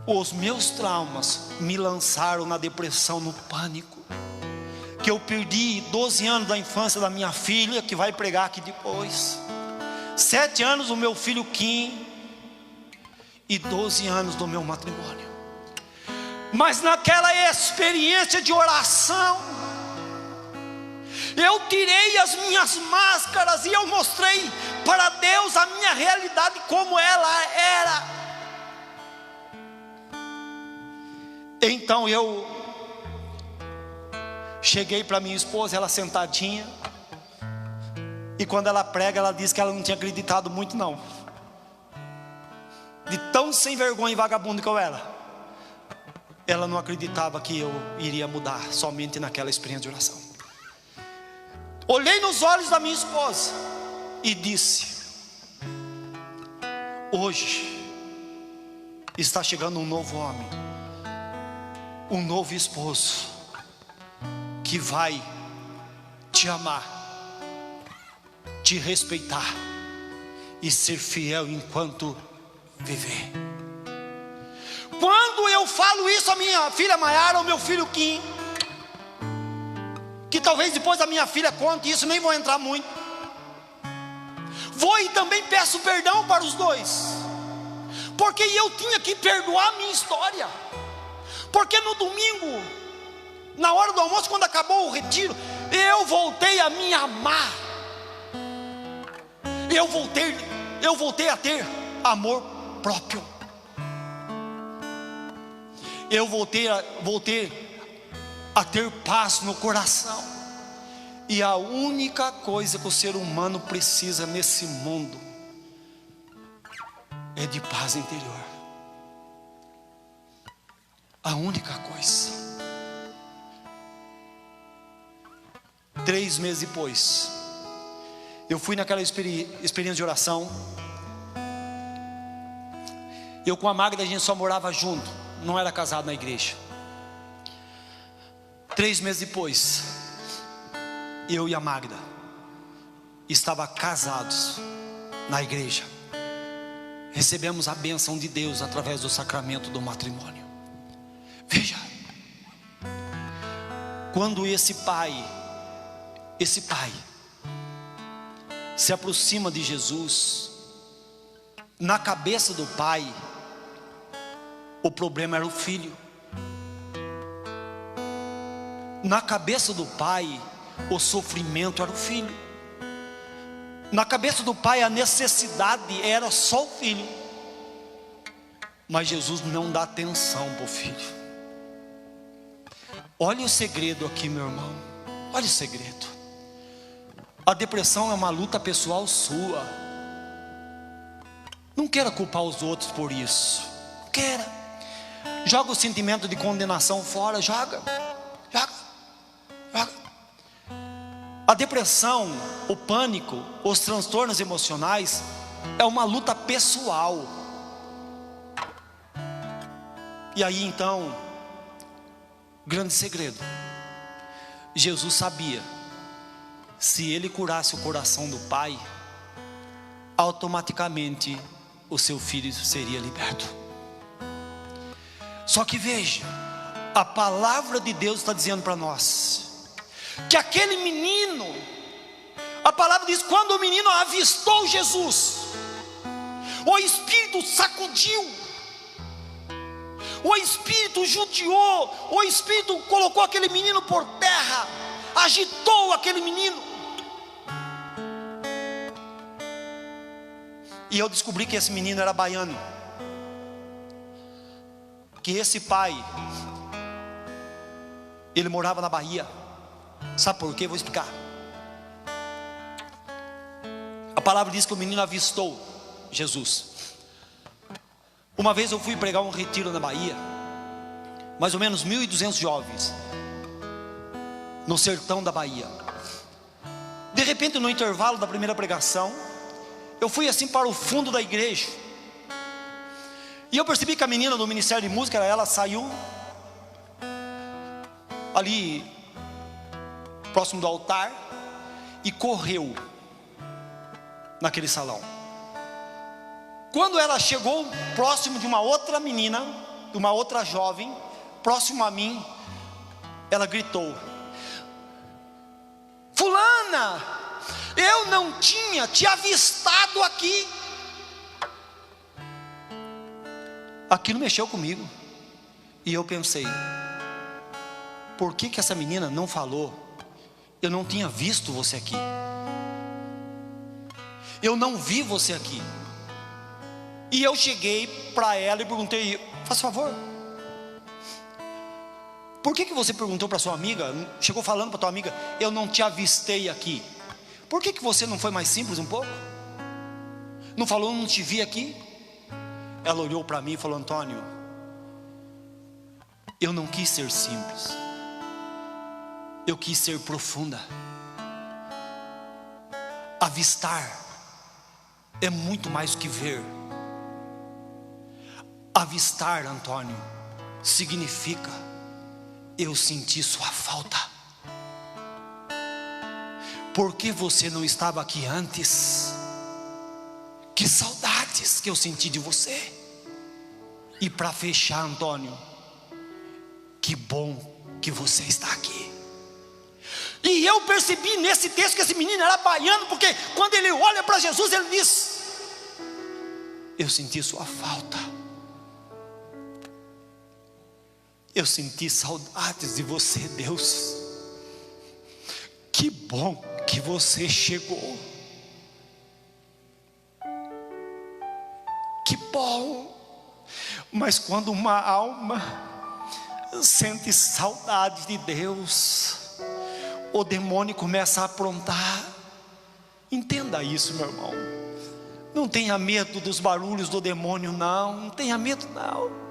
Os meus traumas me lançaram na depressão, no pânico. Que eu perdi 12 anos da infância da minha filha, que vai pregar aqui depois. 7 anos do meu filho Kim. E 12 anos do meu matrimônio. Mas naquela experiência de oração, eu tirei as minhas máscaras e eu mostrei para Deus a minha realidade como ela era. Então eu cheguei para minha esposa, ela sentadinha, e quando ela prega, ela disse que ela não tinha acreditado muito não, de tão sem vergonha e vagabundo que eu era. Ela não acreditava que eu iria mudar somente naquela experiência de oração. Olhei nos olhos da minha esposa e disse: hoje está chegando um novo homem, um novo esposo, que vai te amar, te respeitar e ser fiel enquanto viver. Quando eu falo isso à minha filha Maiara, ao meu filho Kim, que talvez depois a minha filha conte isso, nem vou entrar muito, vou e também peço perdão para os dois, porque eu tinha que perdoar a minha história. Porque no domingo, na hora do almoço, quando acabou o retiro, eu voltei a me amar. Eu voltei a ter amor próprio. Eu voltei a ter paz no coração. E a única coisa que o ser humano precisa nesse mundo é de paz interior. A única coisa. 3 meses depois, eu fui naquela experiência de oração. Eu com a Magda, a gente só morava junto, não era casado na igreja. 3 meses depois, eu e a Magda estava casados na igreja. Recebemos a bênção de Deus através do sacramento do matrimônio. Veja, quando esse pai se aproxima de Jesus, na cabeça do pai, o problema era o filho. Na cabeça do pai, o sofrimento era o filho. Na cabeça do pai, a necessidade era só o filho. Mas Jesus não dá atenção para o filho. Olha o segredo aqui, meu irmão. Olha o segredo. A depressão é uma luta pessoal sua. Não queira culpar os outros por isso. Não queira. Joga o sentimento de condenação fora. Joga. A depressão, o pânico, os transtornos emocionais é uma luta pessoal. E aí então, grande segredo, Jesus sabia, se ele curasse o coração do pai, automaticamente o seu filho seria liberto. Só que veja, a palavra de Deus está dizendo para nós que aquele menino, a palavra diz, quando o menino avistou Jesus, o Espírito sacudiu, o Espírito judiou, o Espírito colocou aquele menino por terra, agitou aquele menino. E eu descobri que esse menino era baiano, que esse pai, ele morava na Bahia. Sabe por quê? Vou explicar. A palavra diz que o menino avistou Jesus. Uma vez eu fui pregar um retiro na Bahia, mais ou menos 1.200 jovens, no sertão da Bahia. De repente, no intervalo da primeira pregação, eu fui assim para o fundo da igreja, e eu percebi que a menina do Ministério de Música, ela saiu ali próximo do altar e correu naquele salão. Quando ela chegou próximo de uma outra menina, de uma outra jovem, próximo a mim, ela gritou: fulana, eu não tinha te avistado aqui. Aquilo mexeu comigo, e eu pensei, por que essa menina não falou? Eu não tinha visto você aqui, eu não vi você aqui. E eu cheguei para ela e perguntei: faz favor, por que você perguntou para sua amiga, chegou falando para tua amiga, eu não te avistei aqui? Por que você não foi mais simples um pouco? Não falou, não te vi aqui? Ela olhou para mim e falou: Antônio, eu não quis ser simples, eu quis ser profunda. Avistar é muito mais do que ver. Avistar, Antônio, significa eu senti sua falta. Por que você não estava aqui antes? Que saudades que eu senti de você. E para fechar, Antônio, que bom que você está aqui. E eu percebi nesse texto que esse menino era baiano, porque quando ele olha para Jesus, ele diz: eu senti sua falta, eu senti saudades de você, Deus. Que bom que você chegou. Que bom. Mas quando uma alma sente saudade de Deus, o demônio começa a aprontar. Entenda isso, meu irmão. Não tenha medo dos barulhos do demônio, não. Não tenha medo, não.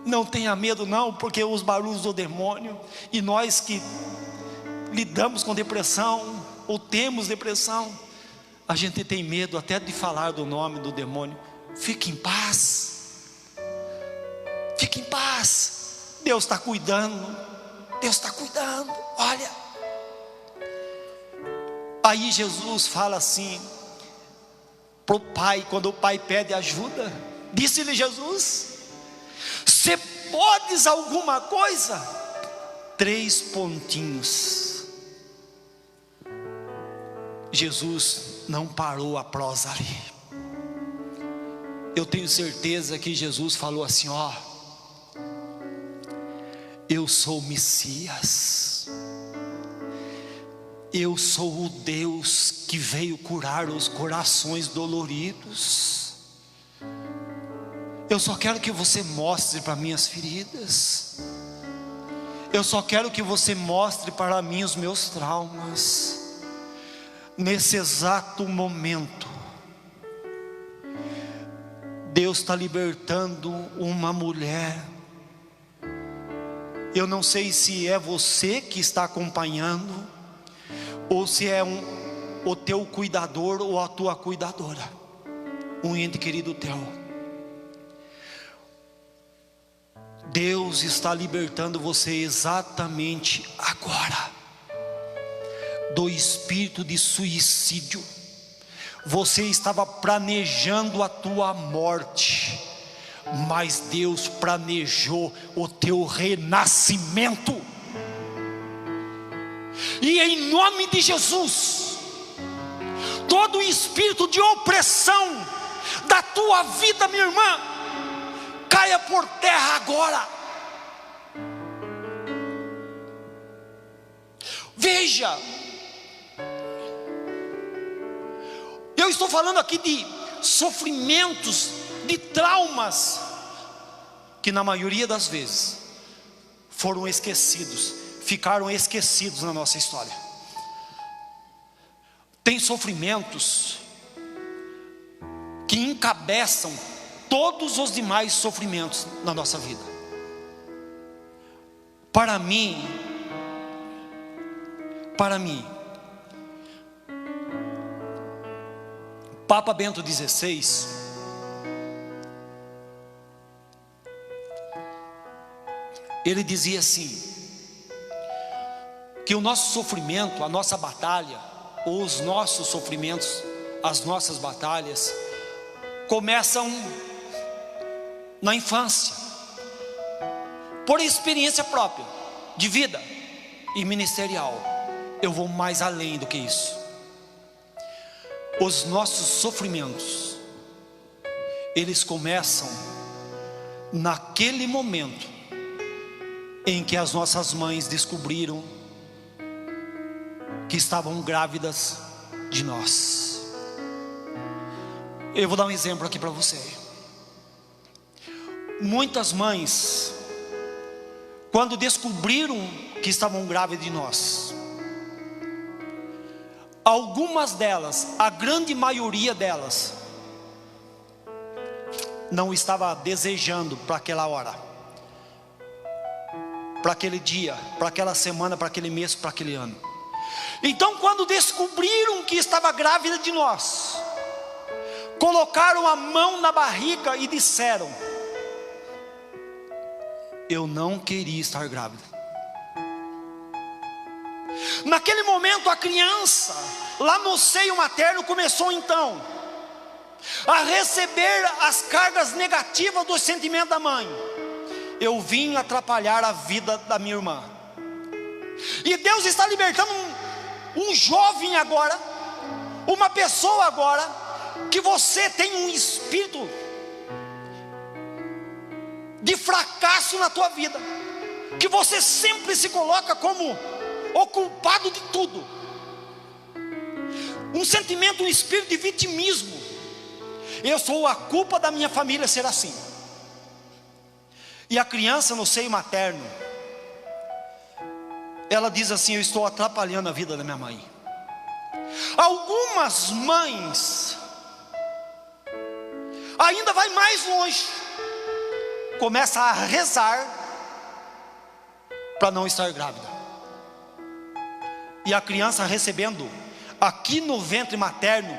Não tenha medo, não, porque os barulhos do demônio, e nós que lidamos com depressão, ou temos depressão, a gente tem medo até de falar do nome do demônio. Fique em paz. Fique em paz. Deus está cuidando. Deus está cuidando. Olha. Aí Jesus fala assim para o pai, quando o pai pede ajuda, disse-lhe Jesus: se podes alguma coisa? 3 pontinhos. Jesus não parou a prosa ali. Eu tenho certeza que Jesus falou assim: ó, eu sou o Messias, eu sou o Deus que veio curar os corações doloridos. Eu só quero que você mostre para mim as feridas. Eu só quero que você mostre para mim os meus traumas. Nesse exato momento, Deus está libertando uma mulher. Eu não sei se é você que está acompanhando, ou se é o teu cuidador ou a tua cuidadora, um ente querido teu. Deus está libertando você exatamente agora do espírito de suicídio. Você estava planejando a tua morte, mas Deus planejou o teu renascimento. E em nome de Jesus, todo espírito de opressão da tua vida, minha irmã, caia por terra agora. Veja, eu estou falando aqui de sofrimentos, de traumas, que na maioria das vezes foram esquecidos, ficaram esquecidos na nossa história. Tem sofrimentos que encabeçam todos os demais sofrimentos na nossa vida. Para mim, Papa Bento XVI, ele dizia assim, que o nosso sofrimento, a nossa batalha, ou os nossos sofrimentos, as nossas batalhas, começam na infância, por experiência própria, de vida e ministerial. Eu vou mais além do que isso. Os nossos sofrimentos, eles começam naquele momento em que as nossas mães descobriram que estavam grávidas de nós. Eu vou dar um exemplo aqui para você. Muitas mães, quando descobriram que estavam grávidas de nós, algumas delas, a grande maioria delas, não estava desejando para aquela hora, para aquele dia, para aquela semana, para aquele mês, para aquele ano. Então, quando descobriram que estava grávida de nós, colocaram a mão na barriga e disseram: eu não queria estar grávida. Naquele momento a criança, lá no seio materno, começou então a receber as cargas negativas do sentimento da mãe. Eu vim atrapalhar a vida da minha irmã. E Deus está libertando um jovem agora, uma pessoa agora, que você tem um espírito de fracasso na tua vida, que você sempre se coloca como o culpado de tudo, um sentimento, um espírito de vitimismo. Eu sou a culpa da minha família ser assim. E a criança no seio materno, ela diz assim: eu estou atrapalhando a vida da minha mãe. Algumas mães ainda vai mais longe, começa a rezar para não estar grávida. E a criança recebendo aqui no ventre materno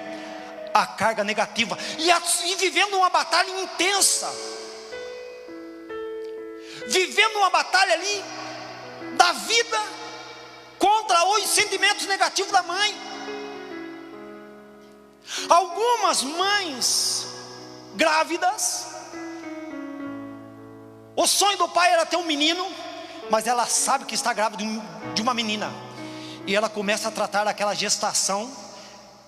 a carga negativa, e vivendo uma batalha intensa, vivendo uma batalha ali da vida contra os sentimentos negativos da mãe. Algumas mães grávidas, o sonho do pai era ter um menino, mas ela sabe que está grávida de uma menina, e ela começa a tratar aquela gestação,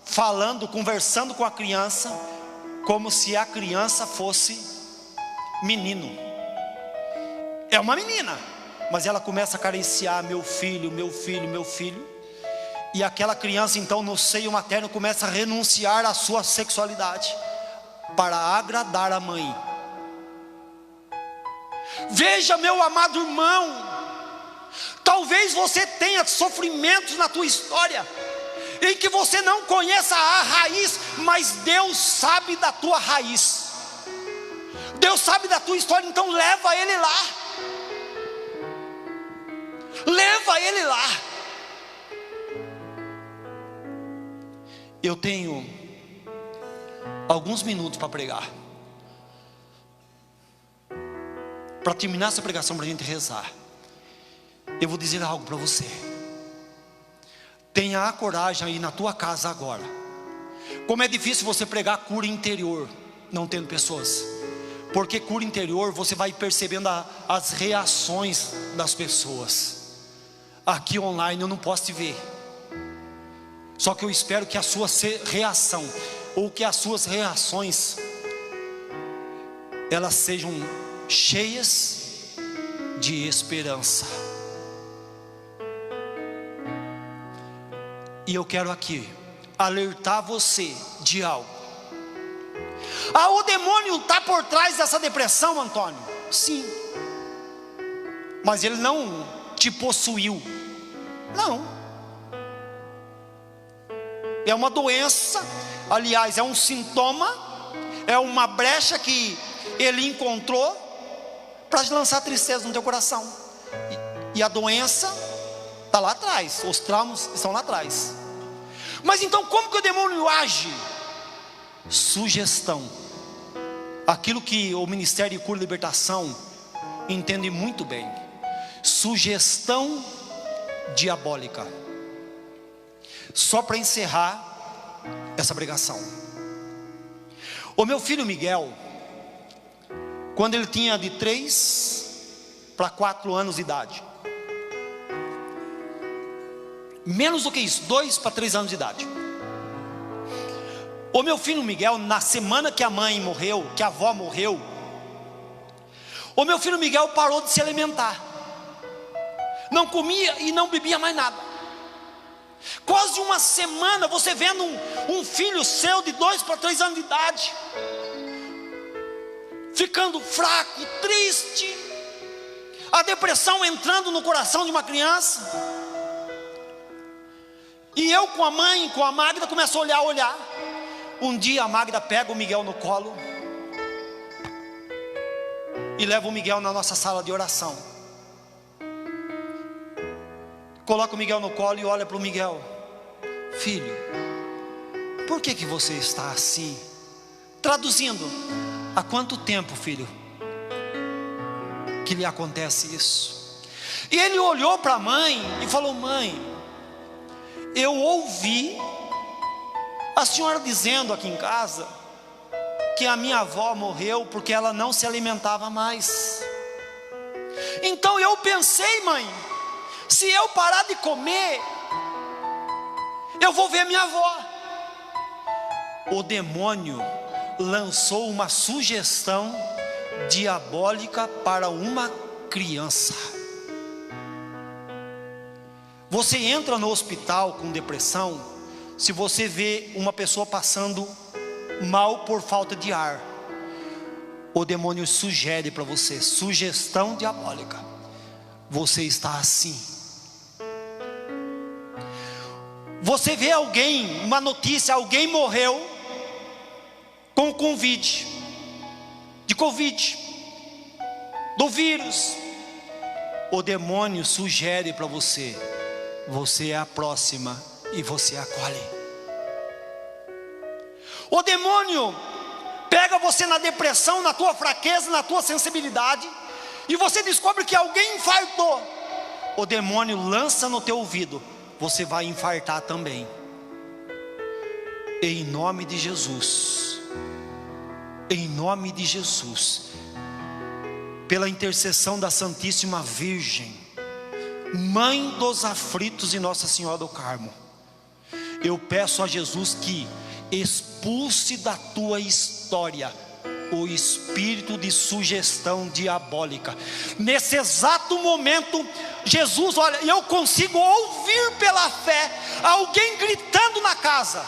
falando, conversando com a criança, como se a criança fosse menino. É uma menina, mas ela começa a acariciar: meu filho, meu filho, meu filho. E aquela criança então no seio materno começa a renunciar à sua sexualidade para agradar a mãe. Veja, meu amado irmão, talvez você tenha sofrimentos na tua história em que você não conheça a raiz, mas Deus sabe da tua raiz, Deus sabe da tua história. Então leva ele lá, leva ele lá. Eu tenho alguns minutos para pregar, para terminar essa pregação, para a gente rezar. Eu vou dizer algo para você. Tenha a coragem aí na tua casa agora. Como é difícil você pregar cura interior não tendo pessoas. porque cura interior você vai percebendo as reações das pessoas. Aqui online eu não posso te ver, só que eu espero que a sua reação, ou que as suas reações, elas sejam cheias de esperança. E eu quero aqui alertar você de algo. O demônio está por trás dessa depressão, Antônio. Sim, mas ele não te possuiu. Não. É uma doença, aliás, é um sintoma, é uma brecha que ele encontrou para lançar tristeza no teu coração. E a doença está lá atrás, os traumas estão lá atrás. Mas então como que o demônio age? Sugestão. Aquilo que o Ministério de Cura e Libertação entende muito bem. Sugestão diabólica. Só para encerrar essa pregação, o meu filho Miguel, quando ele tinha de 3 para 4 anos de idade, menos do que isso, 2 para 3 anos de idade, o meu filho Miguel, na semana que a mãe morreu, que a avó morreu, o meu filho Miguel parou de se alimentar, não comia e não bebia mais nada. Quase uma semana você vendo um filho seu de 2 para 3 anos de idade ficando fraco, triste, a depressão entrando no coração de uma criança. E eu com a mãe, com a Magda, começo a olhar. Um dia a Magda pega o Miguel no colo e leva o Miguel na nossa sala de oração. Coloca o Miguel no colo e olha para o Miguel: filho, por que você está assim? Traduzindo: há quanto tempo, filho, que lhe acontece isso? E ele olhou para a mãe e falou: mãe, eu ouvi a senhora dizendo aqui em casa que a minha avó morreu porque ela não se alimentava mais. Então eu pensei, mãe, se eu parar de comer, eu vou ver minha avó. O demônio lançou uma sugestão diabólica para uma criança. Você entra no hospital com depressão, se você vê uma pessoa passando mal por falta de ar, o demônio sugere para você, sugestão diabólica: você está assim. Você vê alguém, uma notícia, alguém morreu com Covid, do vírus, o demônio sugere para você: você é a próxima, e você acolhe. O demônio pega você na depressão, na tua fraqueza, na tua sensibilidade, e você descobre que alguém infartou. O demônio lança no teu ouvido: você vai infartar também. Em nome de Jesus, em nome de Jesus, pela intercessão da Santíssima Virgem, Mãe dos aflitos e Nossa Senhora do Carmo, eu peço a Jesus que expulse da tua história o espírito de sugestão diabólica. Nesse exato momento, Jesus, olha, eu consigo ouvir pela fé alguém gritando na casa.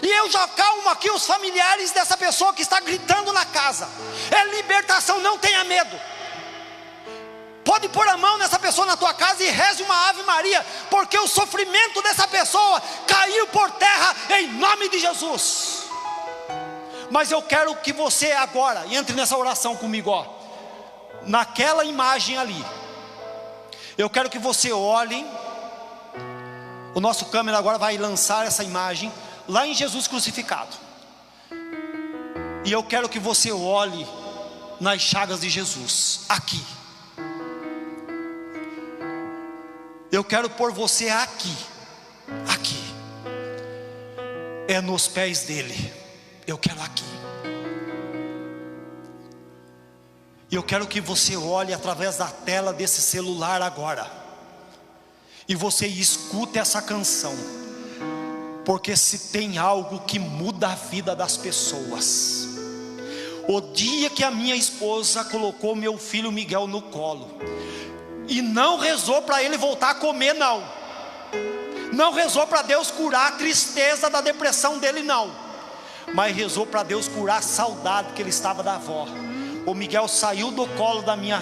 E eu já calmo aqui os familiares dessa pessoa que está gritando na casa. É libertação, não tenha medo. Pode pôr a mão nessa pessoa na tua casa e reze uma Ave Maria, porque o sofrimento dessa pessoa caiu por terra em nome de Jesus. Mas eu quero que você agora entre nessa oração comigo, ó, naquela imagem ali. Eu quero que você olhe. O nosso câmera agora vai lançar essa imagem lá em Jesus crucificado. E eu quero que você olhe nas chagas de Jesus aqui. Eu quero pôr você aqui. É nos pés dele. Eu quero aqui. E eu quero que você olhe através da tela desse celular agora, e você escute essa canção, porque se tem algo que muda a vida das pessoas, o dia que a minha esposa colocou meu filho Miguel no colo, e não rezou para ele voltar a comer, não rezou para Deus curar a tristeza da depressão dele, não, mas rezou para Deus curar a saudade que ele estava da avó. O Miguel saiu do colo da minha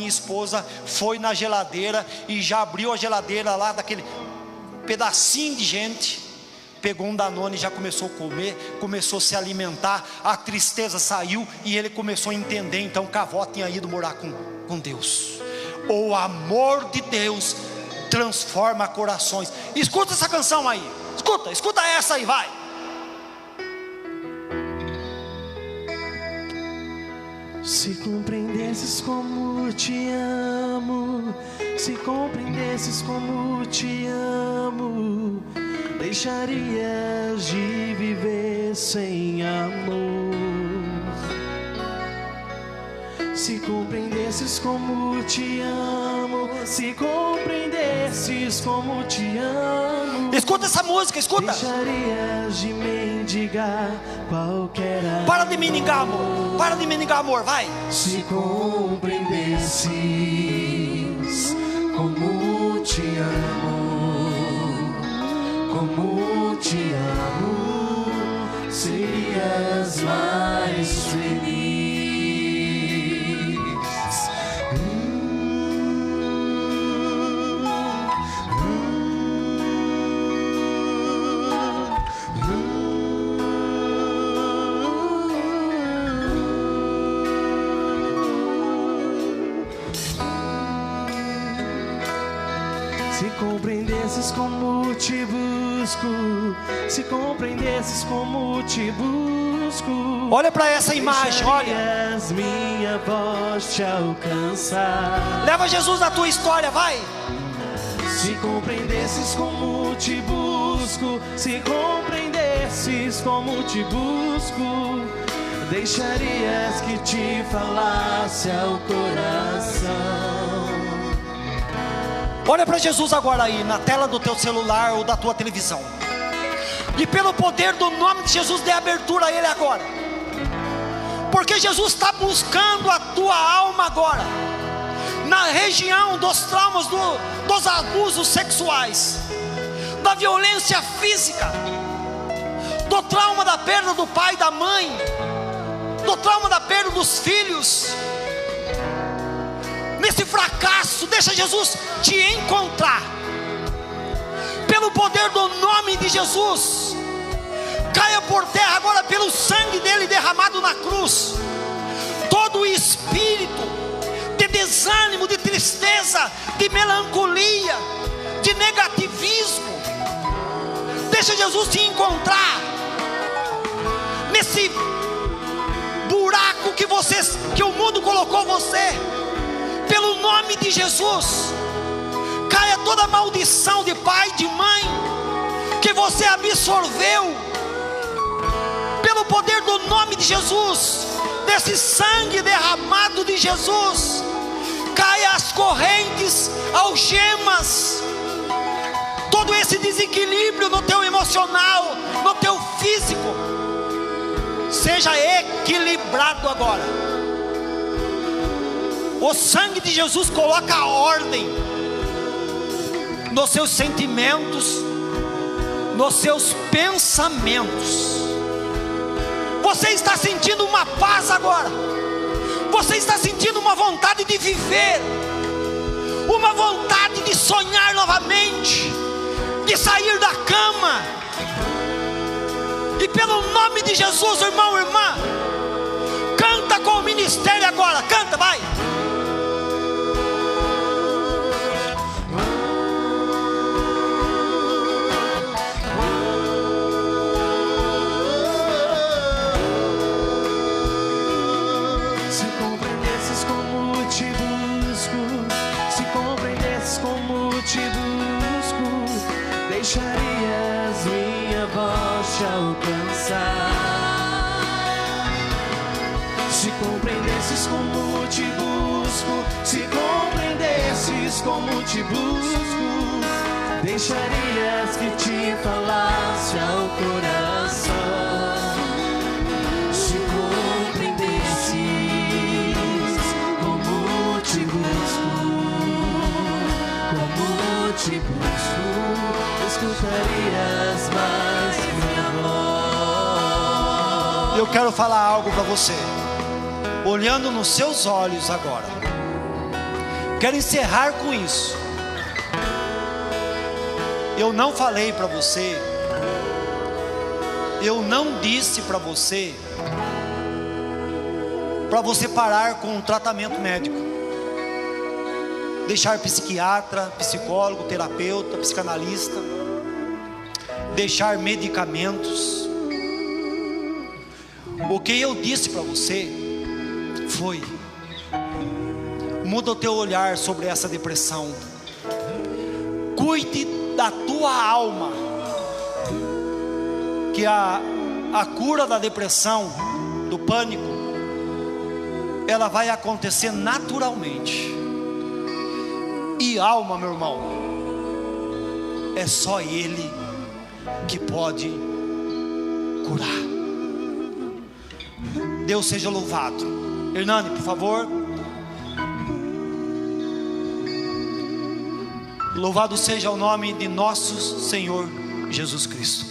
esposa, foi na geladeira e já abriu a geladeira lá daquele pedacinho de gente, pegou um Danone e já começou a comer, começou a se alimentar, a tristeza saiu e ele começou a entender então que a avó tinha ido morar com Deus. O amor de Deus transforma corações. Escuta essa canção aí, escuta essa aí, vai. Se compreendesses como te amo, se compreendesses como te amo, deixarias de viver sem amor. Se compreendesses como te amo, se compreendesses como te amo, escuta essa música, escuta. Deixarias de mendigar qualquer amor. Para de mendigar, amor. Para de mendigar, amor, vai. Se compreendesses como te amo, como te amo, serias mais feliz. Se compreendesses como te busco, se compreendesses como te busco, olha para essa imagem, olha. Minha voz te alcançar. Leva Jesus na tua história, vai. Se compreendesses como te busco, se compreendesses como te busco, deixarias que te falasse ao coração. Olha para Jesus agora aí, na tela do teu celular ou da tua televisão. E pelo poder do nome de Jesus, dê abertura a Ele agora. Porque Jesus está buscando a tua alma agora. Na região dos traumas, dos abusos sexuais, da violência física, do trauma da perda do pai e da mãe, do trauma da perda dos filhos. Nesse fracasso, deixa Jesus te encontrar. Pelo poder do nome de Jesus, caia por terra agora pelo sangue dele derramado na cruz. Todo o espírito de desânimo, de tristeza, de melancolia, de negativismo, deixa Jesus te encontrar. Nesse buraco que o mundo colocou você. Pelo nome de Jesus, caia toda maldição de pai, de mãe, que você absorveu. Pelo poder do nome de Jesus, desse sangue derramado de Jesus, caia as correntes, algemas, todo esse desequilíbrio no teu emocional, no teu físico, seja equilibrado agora. O sangue de Jesus coloca a ordem nos seus sentimentos, nos seus pensamentos. Você está sentindo uma paz agora. Você está sentindo uma vontade de viver, uma vontade de sonhar novamente, de sair da cama. E pelo nome de Jesus, irmão, irmã, canta com o ministério agora. Canta, vai. Deixarias minha voz te alcançar. Se compreendesses compreendesses como te busco, se compreendesses como te busco, deixarias que te falasse ao coração. Se compreendesses como te busco, como te busco, escutarias mais minha voz. Eu quero falar algo para você, olhando nos seus olhos agora. Quero encerrar com isso. Eu não falei para você, eu não disse para você parar com um tratamento médico, deixar psiquiatra, psicólogo, terapeuta, psicanalista, deixar medicamentos. O que eu disse para você foi: muda o teu olhar sobre essa depressão, cuide da tua alma, que a cura da depressão, do pânico, ela vai acontecer naturalmente. E alma, meu irmão, é só Ele que pode curar. Deus seja louvado. Hernani, por favor. Louvado seja o nome de nosso Senhor Jesus Cristo.